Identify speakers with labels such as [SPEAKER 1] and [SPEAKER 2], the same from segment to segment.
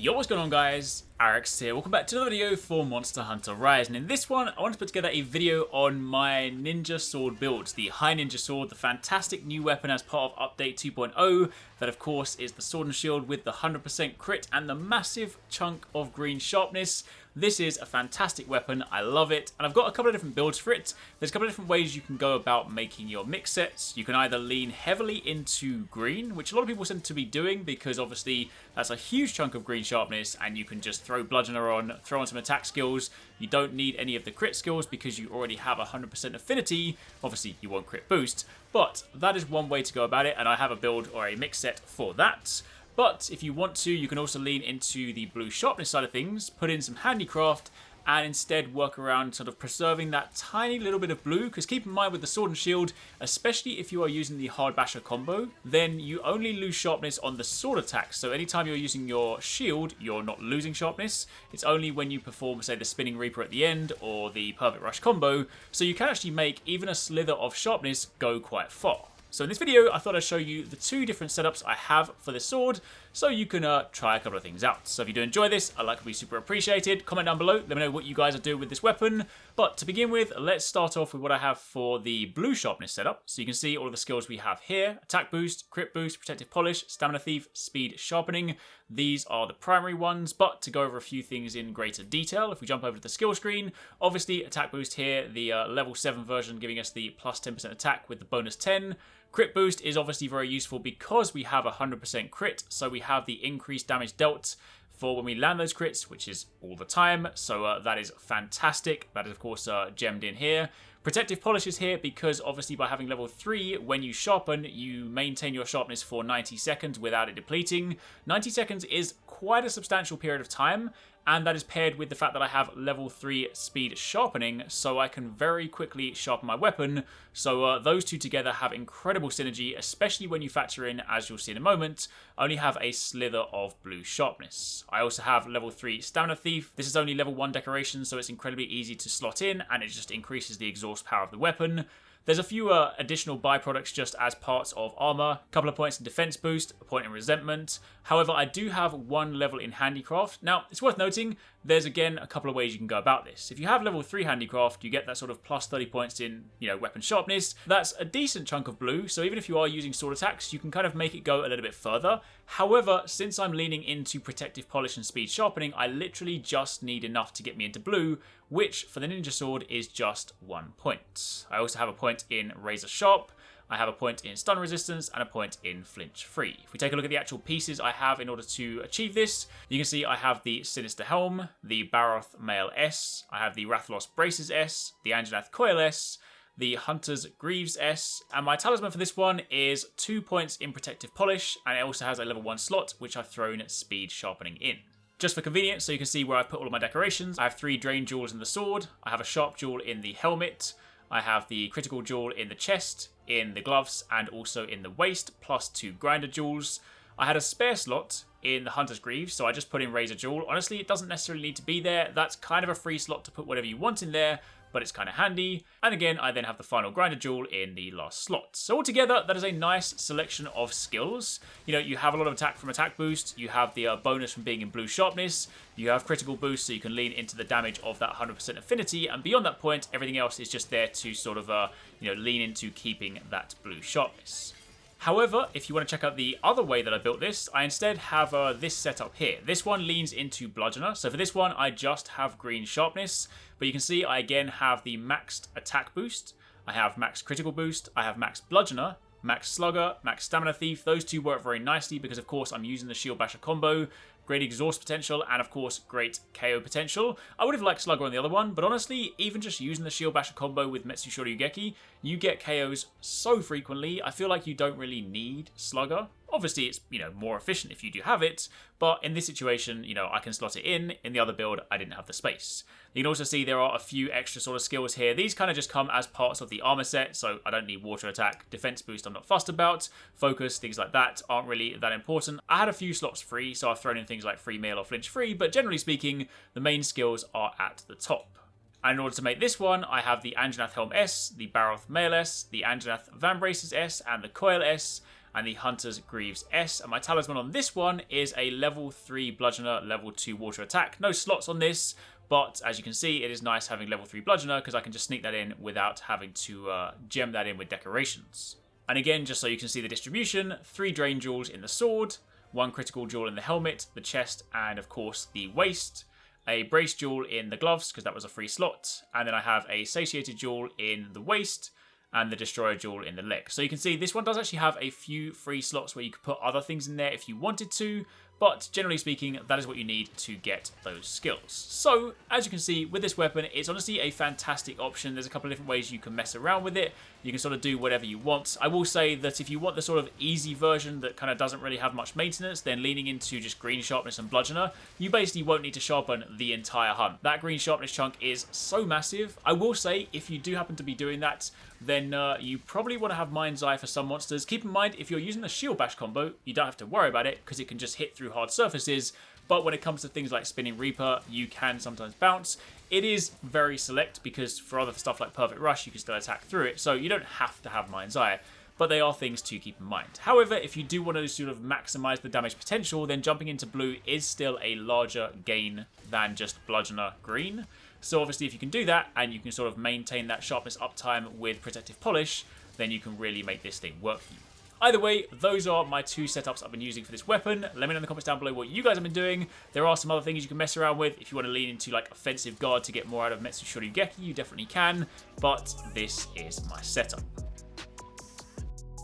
[SPEAKER 1] Yo, what's going on guys? Arekkz here. Welcome back to another video for Monster Hunter Rise. And in this one, I want to put together a video on my ninja sword build. The High Ninja Sword, the fantastic new weapon as part of Update 2.0. That of course is the sword and shield with the 100% crit and the massive chunk of green sharpness. This is a fantastic weapon, I love it, and I've got a couple of different builds for it. There's a couple of different ways you can go about making your mix sets. You can either lean heavily into green, which a lot of people seem to be doing because obviously that's a huge chunk of green sharpness and you can just throw Bludgeoner on, throw on some attack skills. You don't need any of the crit skills because you already have 100% affinity. Obviously you won't crit boost, but that is one way to go about it, and I have a build or a mix set for that. But if you want to, you can also lean into the blue sharpness side of things, put in some handicraft, and instead work around sort of preserving that tiny little bit of blue, because keep in mind with the sword and shield, especially if you are using the hard basher combo, then you only lose sharpness on the sword attacks. So anytime you're using your shield, you're not losing sharpness. It's only when you perform, say, the spinning reaper at the end or the perfect rush combo. So you can actually make even a slither of sharpness go quite far. So in this video, I thought I'd show you the two different setups I have for this sword, so you can try a couple of things out. So if you do enjoy this, a like would be super appreciated. Comment down below, let me know what you guys are doing with this weapon. But to begin with, let's start off with what I have for the blue sharpness setup. So you can see all of the skills we have here: attack boost, crit boost, protective polish, stamina thief, speed sharpening. These are the primary ones, but to go over a few things in greater detail, if we jump over to the skill screen, obviously attack boost here, the level 7 version giving us the plus 10% attack with the bonus 10. Crit boost is obviously very useful because we have 100% crit, so we have the increased damage dealt for when we land those crits, which is all the time, so that is fantastic. That is of course gemmed in here. Protective polish is here because obviously by having level 3, when you sharpen, you maintain your sharpness for 90 seconds without it depleting. 90 seconds is quite a substantial period of time, and that is paired with the fact that I have level 3 speed sharpening, so I can very quickly sharpen my weapon. So those two together have incredible synergy, especially when you factor in, as you'll see in a moment, I only have a slither of blue sharpness. I also have level 3 stamina thief. This is only level 1 decoration, so it's incredibly easy to slot in, and it just increases the exhaust power of the weapon. There's a few additional byproducts just as parts of armor, a couple of points in defense boost, a point in resentment. However, I do have 1 level in handicraft. Now, it's worth noting, there's again a couple of ways you can go about this. If you have level 3 handicraft, you get that sort of plus 30 points in, weapon sharpness. That's a decent chunk of blue, so even if you are using sword attacks, you can kind of make it go a little bit further. However, since I'm leaning into protective polish and speed sharpening, I literally just need enough to get me into blue, which for the ninja sword is just 1 point. I also have a point in razor sharp, I have a point in stun resistance, and a point in flinch free. If we take a look at the actual pieces I have in order to achieve this, you can see I have the Sinister Helm, the Baroth Mail S, I have the Rathalos Braces S, the Anjanath Coil S, the Hunter's Greaves S, and my talisman for this one is 2 points in protective polish, and it also has a level 1 slot, which I've thrown speed sharpening in. Just for convenience, so you can see where I put all of my decorations, I have 3 drain jewels in the sword, I have a sharp jewel in the helmet, I have the critical jewel in the chest, in the gloves, and also in the waist, plus 2 grinder jewels. I had a spare slot in the Hunter's Greaves, so I just put in Razor Jewel. Honestly, it doesn't necessarily need to be there. That's kind of a free slot to put whatever you want in there, but it's kind of handy. And again, I then have the final grinder jewel in the last slot. So altogether, that is a nice selection of skills. You have a lot of attack from attack boost, you have the bonus from being in blue sharpness, you have critical boost so you can lean into the damage of that 100% affinity, and beyond that point, everything else is just there to sort of, lean into keeping that blue sharpness. However, if you want to check out the other way that I built this, I instead have this setup here. This one leans into Bludgeoner, so for this one I just have green sharpness, but you can see I again have the maxed attack boost, I have max critical boost, I have max Bludgeoner, max Slugger, max Stamina Thief. Those two work very nicely because of course I'm using the Shield Basher combo, great exhaust potential, and of course great KO potential. I would have liked Slugger on the other one, but honestly, even just using the Shield Basher combo with Metsu Shoryugeki, you get KOs so frequently, I feel like you don't really need Slugger. Obviously, it's, more efficient if you do have it, but in this situation, I can slot it in. In the other build, I didn't have the space. You can also see there are a few extra sort of skills here. These kind of just come as parts of the armor set, so I don't need water attack. Defense boost I'm not fussed about. Focus, things like that aren't really that important. I had a few slots free, so I've thrown in things like free mail or flinch free, but generally speaking, the main skills are at the top. And in order to make this one, I have the Anjanath Helm S, the Baroth Mail S, the Anjanath Van Braces S, and the Coil S. and the Hunter's Greaves S. And my talisman on this one is a level 3 Bludgeoner, level 2 Water Attack. No slots on this, but as you can see, it is nice having level 3 Bludgeoner because I can just sneak that in without having to gem that in with decorations. And again, just so you can see the distribution, 3 Drain Jewels in the sword, 1 Critical Jewel in the helmet, the chest, and of course the waist. A Brace Jewel in the gloves, because that was a free slot. And then I have a Satiated Jewel in the waist, and the Destroyer Jewel in the leg. So you can see this one does actually have a few free slots where you could put other things in there if you wanted to, but generally speaking, that is what you need to get those skills. So, as you can see, with this weapon, it's honestly a fantastic option. There's a couple of different ways you can mess around with it. You can sort of do whatever you want. I will say that if you want the sort of easy version that kind of doesn't really have much maintenance, then leaning into just green sharpness and bludgeoner, you basically won't need to sharpen the entire hunt. That green sharpness chunk is so massive. I will say, if you do happen to be doing that, then you probably want to have Mind's Eye for some monsters. Keep in mind, if you're using the Shield Bash combo, you don't have to worry about it because it can just hit through hard surfaces. But when it comes to things like Spinning Reaper, you can sometimes bounce. It is very select because for other stuff like Perfect Rush, you can still attack through it. So you don't have to have Mind's Eye, but they are things to keep in mind. However, if you do want to sort of maximize the damage potential, then jumping into blue is still a larger gain than just Bludgeoner green. So obviously if you can do that and you can sort of maintain that sharpness uptime with Protective Polish, then you can really make this thing work for you. Either way, those are my 2 setups I've been using for this weapon. Let me know in the comments down below what you guys have been doing. There are some other things you can mess around with. If you want to lean into like Offensive Guard to get more out of Metsu Shoryugeki, you definitely can. But this is my setup.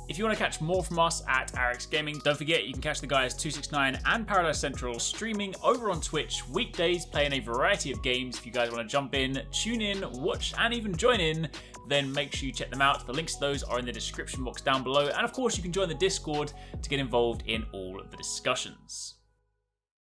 [SPEAKER 1] If you want to catch more from us at Arekkz Gaming, don't forget you can catch the guys 269 and Paradise Central streaming over on Twitch weekdays, playing a variety of games. If you guys want to jump in, tune in, watch, and even join in, then make sure you check them out. The links to those are in the description box down below. And of course, you can join the Discord to get involved in all of the discussions.